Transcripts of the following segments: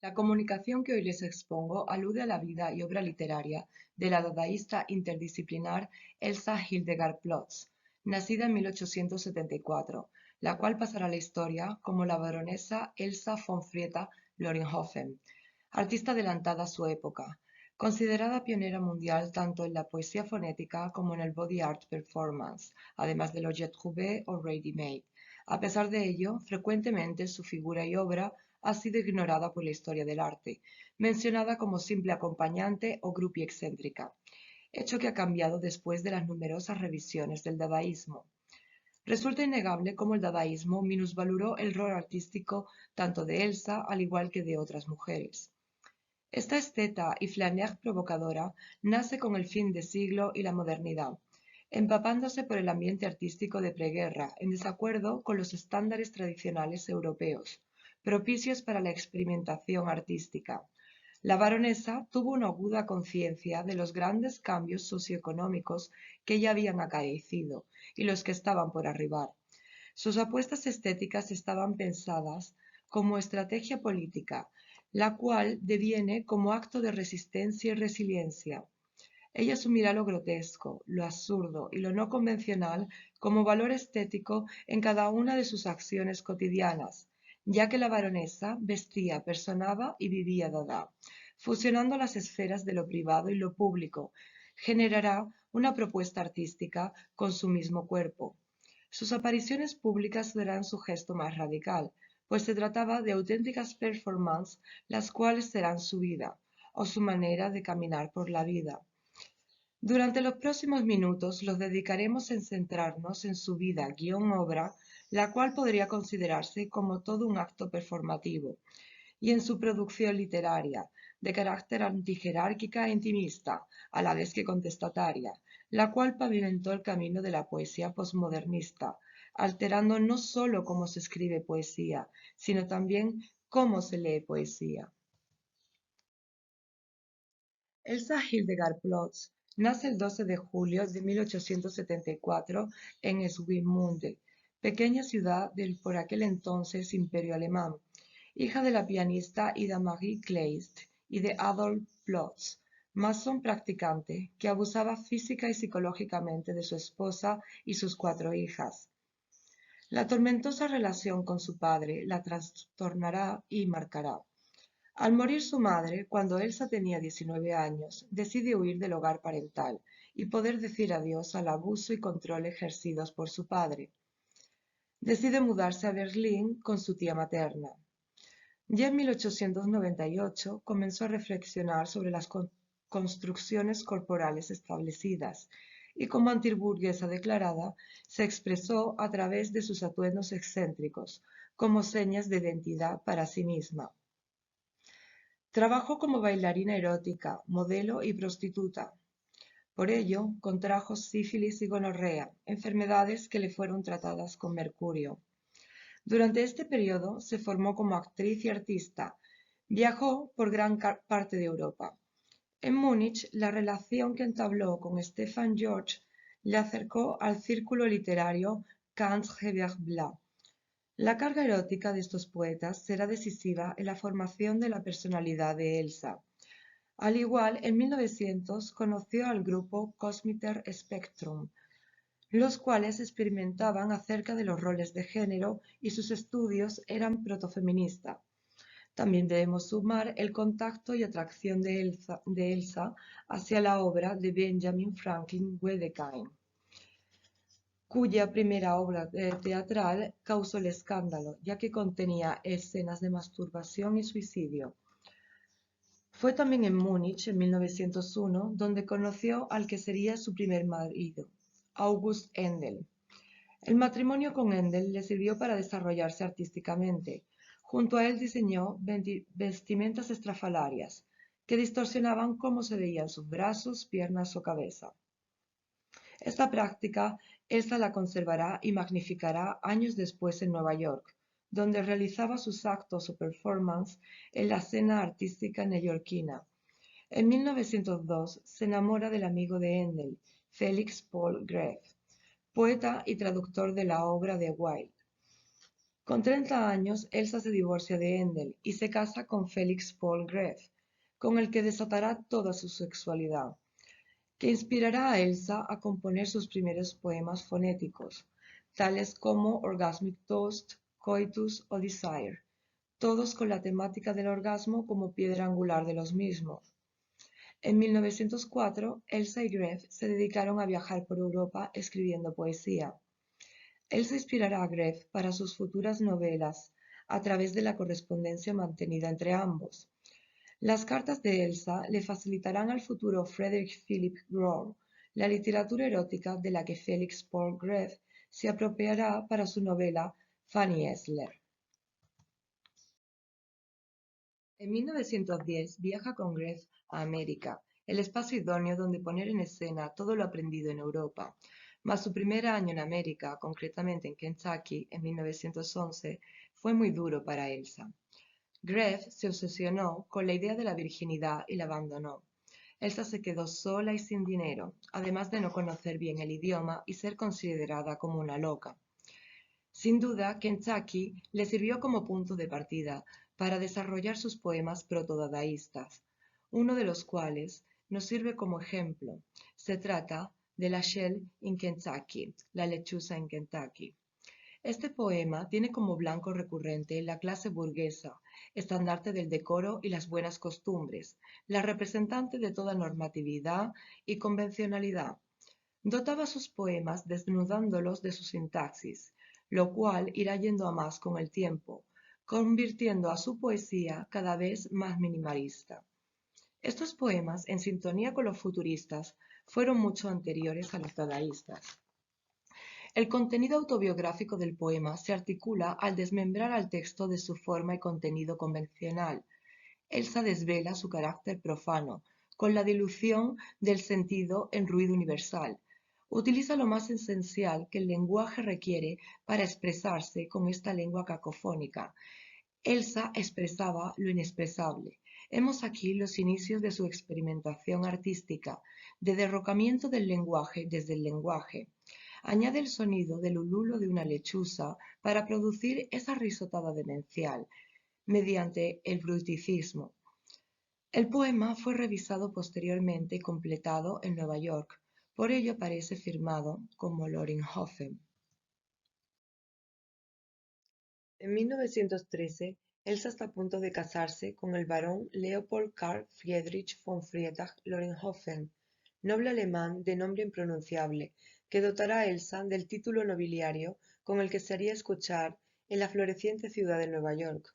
La comunicación que hoy les expongo alude a la vida y obra literaria de la dadaísta interdisciplinar Elsa Hildegard Plotz, nacida en 1874, la cual pasará a la historia como la baronesa Elsa von Frieda-Loringhofen, artista adelantada a su época, considerada pionera mundial tanto en la poesía fonética como en el body art performance, además de los jet trouvé o ready-made. A pesar de ello, frecuentemente su figura y obra ha sido ignorada por la historia del arte, mencionada como simple acompañante o groupie excéntrica, hecho que ha cambiado después de las numerosas revisiones del dadaísmo. Resulta innegable cómo el dadaísmo minusvaloró el rol artístico tanto de Elsa al igual que de otras mujeres. Esta esteta y flaneur provocadora nace con el fin de siglo y la modernidad, empapándose por el ambiente artístico de preguerra en desacuerdo con los estándares tradicionales europeos, propicios para la experimentación artística. La baronesa tuvo una aguda conciencia de los grandes cambios socioeconómicos que ya habían acaecido y los que estaban por arribar. Sus apuestas estéticas estaban pensadas como estrategia política, la cual deviene como acto de resistencia y resiliencia. Ella asumirá lo grotesco, lo absurdo y lo no convencional como valor estético en cada una de sus acciones cotidianas, ya que la baronesa vestía, personaba y vivía Dada, fusionando las esferas de lo privado y lo público, generará una propuesta artística con su mismo cuerpo. Sus apariciones públicas serán su gesto más radical, pues se trataba de auténticas performances, las cuales serán su vida, o su manera de caminar por la vida. Durante los próximos minutos los dedicaremos en centrarnos en su vida-obra, la cual podría considerarse como todo un acto performativo, y en su producción literaria, de carácter antijerárquica e intimista, a la vez que contestataria, la cual pavimentó el camino de la poesía posmodernista, alterando no sólo cómo se escribe poesía, sino también cómo se lee poesía. Elsa Hildegard Plotz nace el 12 de julio de 1874 en Swinemunde, pequeña ciudad del por aquel entonces Imperio Alemán, hija de la pianista Ida Marie Kleist y de Adolf Plotz, masón practicante que abusaba física y psicológicamente de su esposa y sus 4 hijas. La tormentosa relación con su padre la trastornará y marcará. Al morir su madre, cuando Elsa tenía 19 años, decide huir del hogar parental y poder decir adiós al abuso y control ejercidos por su padre. Decide mudarse a Berlín con su tía materna. Ya en 1898 comenzó a reflexionar sobre las construcciones corporales establecidas y como antiburguesa declarada, se expresó a través de sus atuendos excéntricos, como señas de identidad para sí misma. Trabajó como bailarina erótica, modelo y prostituta. Por ello, contrajo sífilis y gonorrea, enfermedades que le fueron tratadas con mercurio. Durante este periodo se formó como actriz y artista. Viajó por gran parte de Europa. En Múnich, la relación que entabló con Stefan George le acercó al círculo literario Kant-Herbert-Blas. La carga erótica de estos poetas será decisiva en la formación de la personalidad de Elsa. Al igual, en 1900 conoció al grupo Cosmiter Spectrum, los cuales experimentaban acerca de los roles de género y sus estudios eran protofeminista. También debemos sumar el contacto y atracción de Elsa hacia la obra de Benjamin Franklin Wedekind, cuya primera obra teatral causó el escándalo, ya que contenía escenas de masturbación y suicidio. Fue también en Múnich, en 1901, donde conoció al que sería su primer marido, August Endel. El matrimonio con Endel le sirvió para desarrollarse artísticamente. Junto a él diseñó vestimentas estrafalarias, que distorsionaban cómo se veían sus brazos, piernas o cabeza. Esta práctica Elsa la conservará y magnificará años después en Nueva York, donde realizaba sus actos o performances en la escena artística neoyorquina. En 1902 se enamora del amigo de Endel, Felix Paul Graefe, poeta y traductor de la obra de Wilde. Con 30 años, Elsa se divorcia de Endel y se casa con Félix Paul Greve, con el que desatará toda su sexualidad, que inspirará a Elsa a componer sus primeros poemas fonéticos, tales como Orgasmic Toast, Coitus o Desire, todos con la temática del orgasmo como piedra angular de los mismos. En 1904, Elsa y Greve se dedicaron a viajar por Europa escribiendo poesía. Elsa inspirará a Greve para sus futuras novelas a través de la correspondencia mantenida entre ambos. Las cartas de Elsa le facilitarán al futuro Frederick Philip Rohr la literatura erótica de la que Felix Paul Greve se apropiará para su novela Fanny Esler. En 1910 viaja con Greve a América, el espacio idóneo donde poner en escena todo lo aprendido en Europa. Mas su primer año en América, concretamente en Kentucky, en 1911, fue muy duro para Elsa. Greve se obsesionó con la idea de la virginidad y la abandonó. Elsa se quedó sola y sin dinero, además de no conocer bien el idioma y ser considerada como una loca. Sin duda, Kentucky le sirvió como punto de partida para desarrollar sus poemas protodadaístas, uno de los cuales nos sirve como ejemplo. Se trata de La Shell in Kentucky, la lechuza en Kentucky. Este poema tiene como blanco recurrente la clase burguesa, estandarte del decoro y las buenas costumbres, la representante de toda normatividad y convencionalidad. Dotaba sus poemas desnudándolos de su sintaxis, lo cual irá yendo a más con el tiempo, convirtiendo a su poesía cada vez más minimalista. Estos poemas, en sintonía con los futuristas, fueron mucho anteriores a los dadaístas. El contenido autobiográfico del poema se articula al desmembrar al texto de su forma y contenido convencional. Elsa desvela su carácter profano, con la dilución del sentido en ruido universal. Utiliza lo más esencial que el lenguaje requiere para expresarse con esta lengua cacofónica. Elsa expresaba lo inexpresable. Hemos aquí los inicios de su experimentación artística, de derrocamiento del lenguaje desde el lenguaje. Añade el sonido del ululo de una lechuza para producir esa risotada demencial, mediante el bruticismo. El poema fue revisado posteriormente y completado en Nueva York, por ello aparece firmado como Loringhofen. En 1913, Elsa está a punto de casarse con el barón Leopold Karl Friedrich von Friedach-Loringhofen, noble alemán de nombre impronunciable, que dotará a Elsa del título nobiliario con el que se haría escuchar en la floreciente ciudad de Nueva York.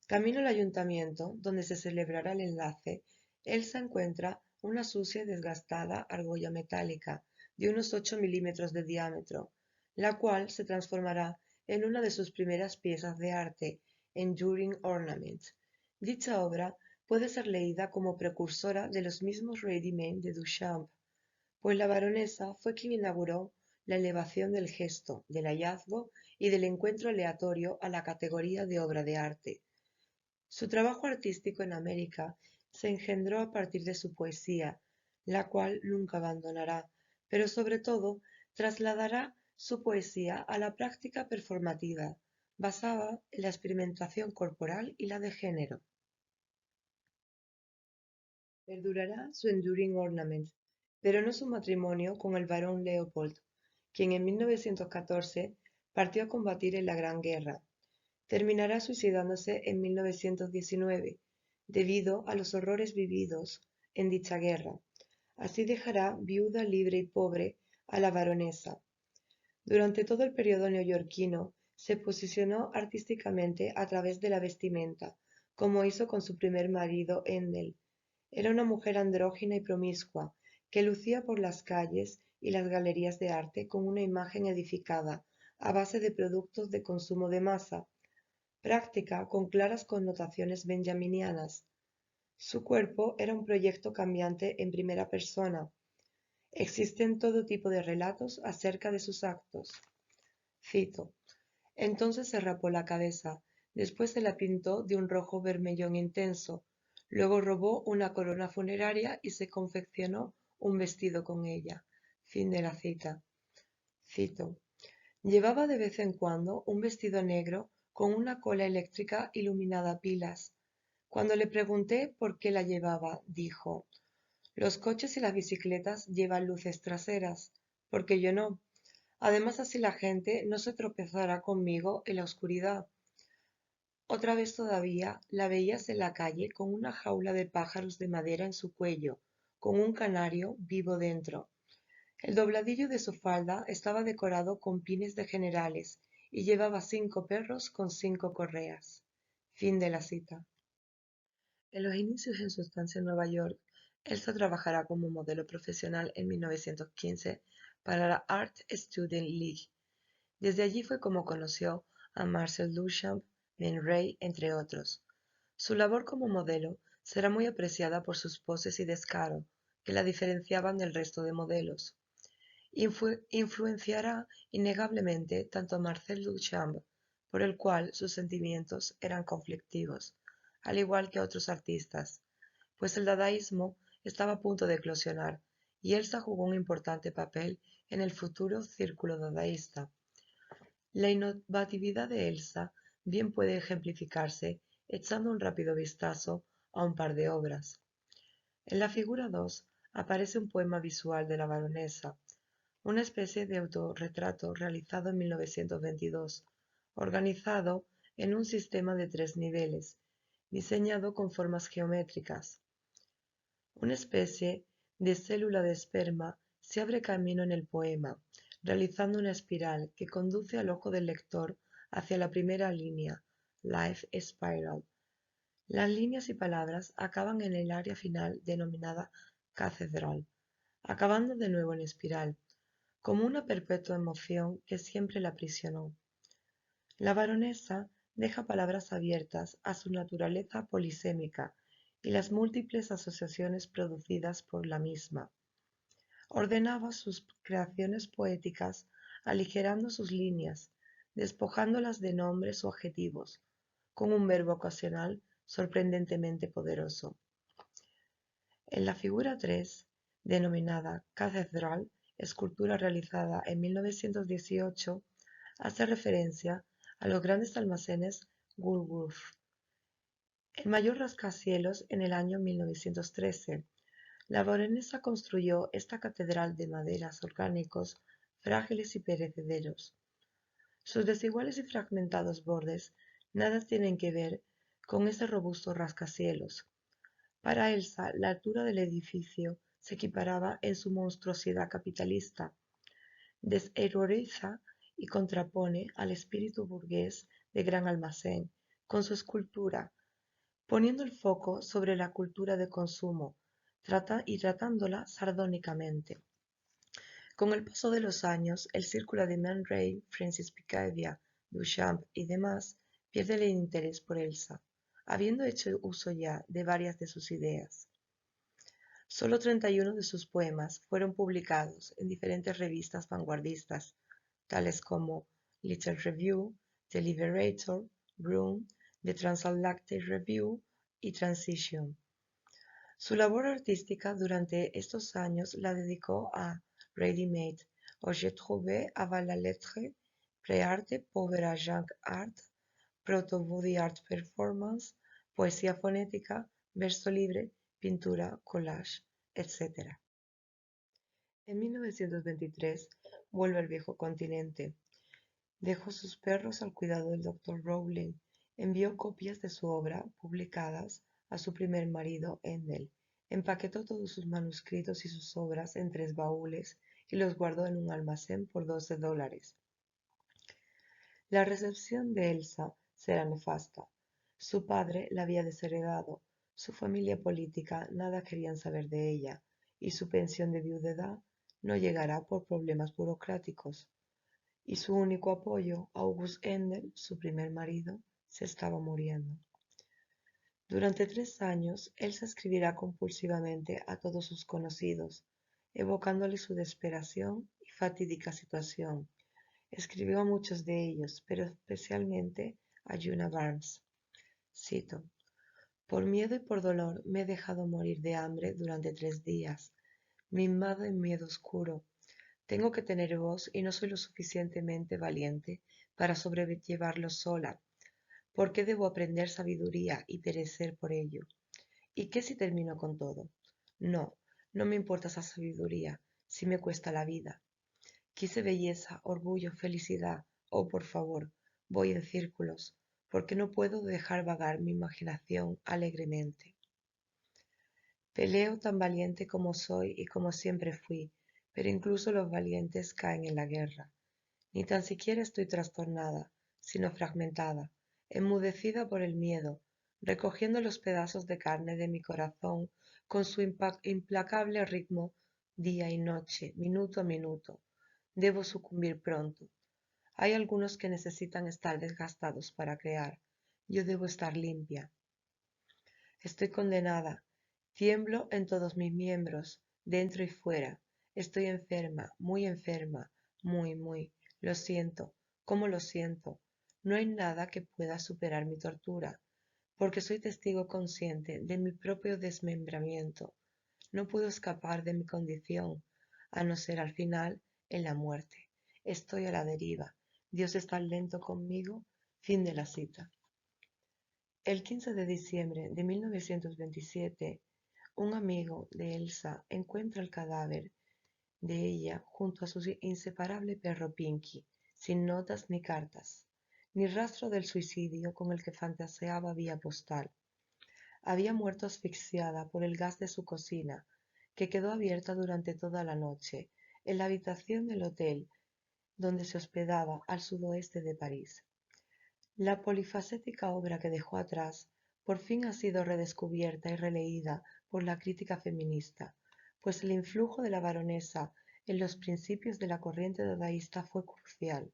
Camino al ayuntamiento, donde se celebrará el enlace, Elsa encuentra una sucia y desgastada argolla metálica de unos 8 milímetros de diámetro, la cual se transformará en una de sus primeras piezas de arte, Enduring Ornament. Dicha obra puede ser leída como precursora de los mismos ready-made de Duchamp, pues la baronesa fue quien inauguró la elevación del gesto, del hallazgo y del encuentro aleatorio a la categoría de obra de arte. Su trabajo artístico en América se engendró a partir de su poesía, la cual nunca abandonará, pero sobre todo trasladará su poesía a la práctica performativa, basada en la experimentación corporal y la de género. Perdurará su Enduring Ornament, pero no su matrimonio con el barón Leopold, quien en 1914 partió a combatir en la Gran Guerra. Terminará suicidándose en 1919, debido a los horrores vividos en dicha guerra. Así dejará viuda, libre y pobre a la baronesa. Durante todo el periodo neoyorquino se posicionó artísticamente a través de la vestimenta, como hizo con su primer marido Endel. Era una mujer andrógina y promiscua, que lucía por las calles y las galerías de arte con una imagen edificada a base de productos de consumo de masa, práctica con claras connotaciones benjaminianas. Su cuerpo era un proyecto cambiante en primera persona. Existen todo tipo de relatos acerca de sus actos. Cito: entonces se rapó la cabeza, después se la pintó de un rojo vermellón intenso, luego robó una corona funeraria y se confeccionó un vestido con ella. Fin de la cita. Cito: Llevaba de vez en cuando un vestido negro con una cola eléctrica iluminada a pilas. Cuando le pregunté por qué la llevaba, dijo: los coches y las bicicletas llevan luces traseras, porque yo no. Además, así la gente no se tropezará conmigo en la oscuridad. Otra vez todavía la veías en la calle con una jaula de pájaros de madera en su cuello, con un canario vivo dentro. El dobladillo de su falda estaba decorado con pines de generales y llevaba 5 perros con 5 correas. Fin de la cita. En los inicios en su estancia en Nueva York, Elsa trabajará como modelo profesional en 1915 para la Art Student League. Desde allí fue como conoció a Marcel Duchamp, Man Ray, entre otros. Su labor como modelo será muy apreciada por sus poses y descaro, que la diferenciaban del resto de modelos. Influenciará innegablemente tanto a Marcel Duchamp, por el cual sus sentimientos eran conflictivos, al igual que a otros artistas, pues el dadaísmo estaba a punto de eclosionar y Elsa jugó un importante papel en el futuro círculo dadaísta. La innovatividad de Elsa bien puede ejemplificarse echando un rápido vistazo a un par de obras. En la figura 2 aparece un poema visual de la baronesa, una especie de autorretrato realizado en 1922, organizado en un sistema de 3 niveles, diseñado con formas geométricas. Una especie de célula de esperma se abre camino en el poema, realizando una espiral que conduce al ojo del lector hacia la primera línea, Life Spiral. Las líneas y palabras acaban en el área final denominada catedral, acabando de nuevo en espiral, como una perpetua emoción que siempre la aprisionó. La baronesa deja palabras abiertas a su naturaleza polisémica y las múltiples asociaciones producidas por la misma. Ordenaba sus creaciones poéticas aligerando sus líneas, despojándolas de nombres o adjetivos, con un verbo ocasional sorprendentemente poderoso. En la figura 3, denominada Catedral, escultura realizada en 1918, hace referencia a los grandes almacenes Woolworth, el mayor rascacielos en el año 1913. La baronesa construyó esta catedral de maderas orgánicos frágiles y perecederos. Sus desiguales y fragmentados bordes nada tienen que ver con ese robusto rascacielos. Para Elsa, la altura del edificio se equiparaba en su monstruosidad capitalista, desheroriza y contrapone al espíritu burgués de gran almacén con su escultura, poniendo el foco sobre la cultura de consumo y tratándola sardónicamente. Con el paso de los años, el círculo de Man Ray, Francis Picabia, Duchamp y demás pierde el interés por Elsa, habiendo hecho uso ya de varias de sus ideas. Solo 31 de sus poemas fueron publicados en diferentes revistas vanguardistas, tales como Little Review, The Liberator, Room, The Transatlantic Review y Transition. Su labor artística durante estos años la dedicó a Ready Made, o J'ai trouvé avant la lettre, Pre-arte, Povera Junk Art, Proto-Body Art Performance, poesía fonética, verso libre, pintura, collage, etc. En 1923 vuelve al viejo continente. Dejó sus perros al cuidado del Dr. Rowling. Envió copias de su obra publicadas a su primer marido, Endel. Empaquetó todos sus manuscritos y sus obras en 3 baúles y los guardó en un almacén por $12. La recepción de Elsa será nefasta. Su padre la había desheredado, su familia política nada querían saber de ella, y su pensión de viudedad no llegará por problemas burocráticos. Y su único apoyo, August Endel, su primer marido, se estaba muriendo. Durante 3 años, Elsa escribirá compulsivamente a todos sus conocidos, evocándole su desesperación y fatídica situación. Escribió a muchos de ellos, pero especialmente a Juna Barnes. Cito: por miedo y por dolor me he dejado morir de hambre durante 3 días, mimado en miedo oscuro, Tengo que tener voz y no soy lo suficientemente valiente para sobrellevarlo sola. ¿Por qué debo aprender sabiduría y perecer por ello? ¿Y qué si termino con todo? No, no me importa esa sabiduría, si me cuesta la vida. Quise belleza, orgullo, felicidad. Oh, por favor, voy en círculos, porque no puedo dejar vagar mi imaginación alegremente. Peleo tan valiente como soy y como siempre fui, pero incluso los valientes caen en la guerra. Ni tan siquiera estoy trastornada, sino fragmentada, enmudecida por el miedo, recogiendo los pedazos de carne de mi corazón con su implacable ritmo día y noche, minuto a minuto. Debo sucumbir pronto. Hay algunos que necesitan estar desgastados para crear. Yo debo estar limpia. Estoy condenada. Tiemblo en todos mis miembros, dentro y fuera. Estoy enferma, muy. Lo siento, ¿cómo lo siento? No hay nada que pueda superar mi tortura, porque soy testigo consciente de mi propio desmembramiento. No puedo escapar de mi condición, a no ser al final en la muerte. Estoy a la deriva. Dios es tan lento conmigo. Fin de la cita. El 15 de diciembre de 1927, un amigo de Elsa encuentra el cadáver de ella junto a su inseparable perro Pinky, sin notas ni cartas, ni rastro del suicidio con el que fantaseaba vía postal. Había muerto asfixiada por el gas de su cocina, que quedó abierta durante toda la noche, en la habitación del hotel donde se hospedaba al sudoeste de París. La polifacética obra que dejó atrás por fin ha sido redescubierta y releída por la crítica feminista, pues el influjo de la baronesa en los principios de la corriente dadaísta fue crucial,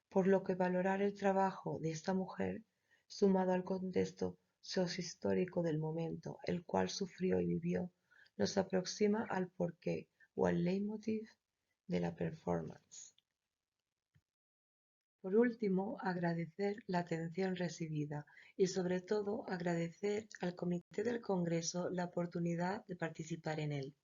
por lo que valorar el trabajo de esta mujer, sumado al contexto sociohistórico del momento, el cual sufrió y vivió, nos aproxima al porqué o al leitmotiv de la performance. Por último, agradecer la atención recibida y sobre todo agradecer al Comité del Congreso la oportunidad de participar en él.